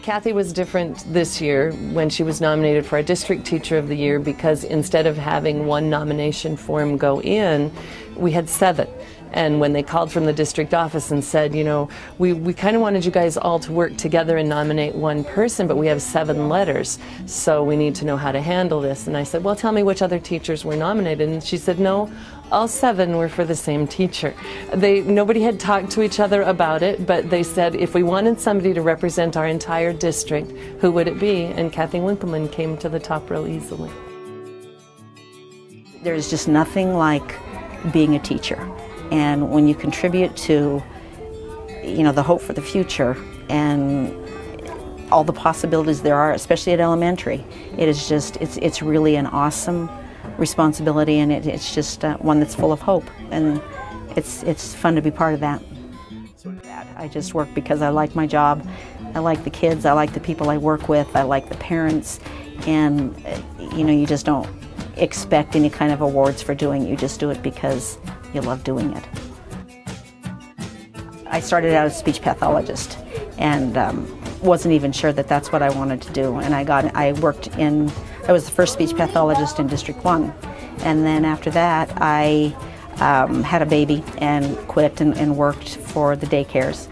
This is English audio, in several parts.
Kathy was different this year when she was nominated for our District Teacher of the Year, because instead of having one nomination form go in, we had 7. And when they called from the district office and said, you know, we kind of wanted you guys all to work together and nominate one person, but we have 7 letters, so we need to know how to handle this. And I said, well, tell me which other teachers were nominated. And she said, no, all 7 were for the same teacher. Nobody had talked to each other about it, but they said if we wanted somebody to represent our entire district, who would it be? And Kathy Winkelman came to the top real easily. There's just nothing like being a teacher. And when you contribute to, you know, the hope for the future and all the possibilities there are, especially at elementary, it is just, it's really an awesome responsibility, and it's just one that's full of hope, and it's fun to be part of that. I just work because I like my job, I like the kids, I like the people I work with, I like the parents, and you know, you just don't expect any kind of awards for doing it. You just do it because you love doing it. I started out as a speech pathologist and wasn't even sure that that's what I wanted to do. And I was the first speech pathologist in District 1. And then after that, I had a baby and quit and worked for the daycares.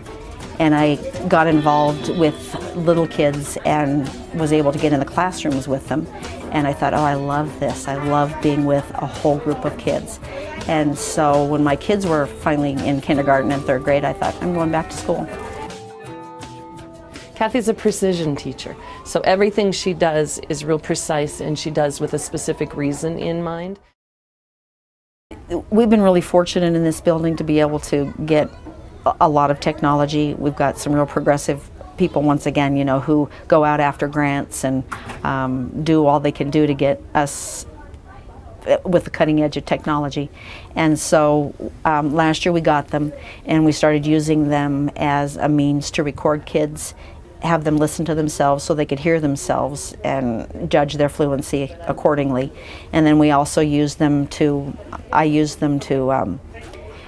And I got involved with little kids and was able to get in the classrooms with them. And I thought, oh, I love this. I love being with a whole group of kids. And so when my kids were finally in kindergarten and 3rd grade, I thought, I'm going back to school. Kathy's a precision teacher, so everything she does is real precise, and she does with a specific reason in mind. We've been really fortunate in this building to be able to get a lot of technology. We've got some real progressive people, once again, you know, who go out after grants and do all they can do to get us with the cutting edge of technology. And so last year we got them, and we started using them as a means to record kids, have them listen to themselves so they could hear themselves and judge their fluency accordingly. And then we also use them to, I use them to,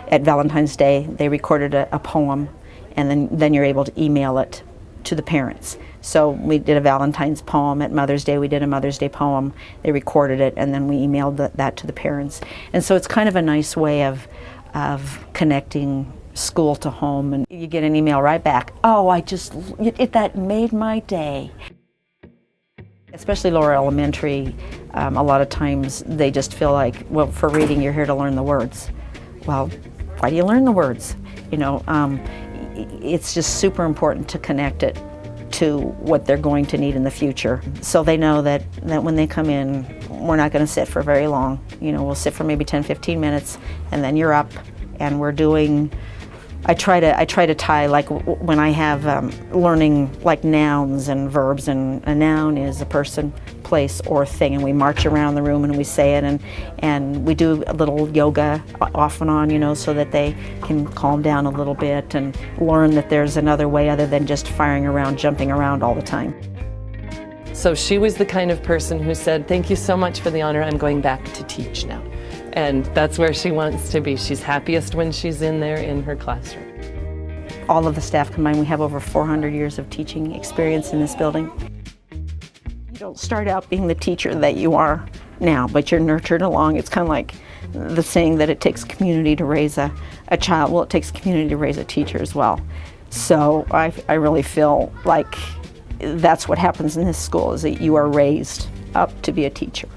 at Valentine's Day, they recorded a poem, and then you're able to email it to the parents. So we did a Valentine's poem. At Mother's Day we did a Mother's Day poem. They recorded it, and then we emailed that to the parents. And so it's kind of a nice way of connecting school to home, and you get an email right back. Oh, that made my day. Especially lower elementary, a lot of times they just feel like, well, for reading you're here to learn the words. Well, why do you learn the words? You know, it's just super important to connect it to what they're going to need in the future. So they know that when they come in, we're not going to sit for very long. You know, we'll sit for maybe 10-15 minutes, and then you're up, and we're doing, I try to tie, like when I have learning like nouns and verbs, and a noun is a person, place, or thing, and we march around the room and we say it, and we do a little yoga off and on, you know, so that they can calm down a little bit and learn that there's another way other than just firing around, jumping around all the time. So she was the kind of person who said, thank you so much for the honor, I'm going back to teach now. And that's where she wants to be. She's happiest when she's in there in her classroom. All of the staff combined, we have over 400 years of teaching experience in this building. You don't start out being the teacher that you are now, but you're nurtured along. It's kind of like the saying that it takes community to raise a child. Well, it takes community to raise a teacher as well. So I really feel like that's what happens in this school, is that you are raised up to be a teacher.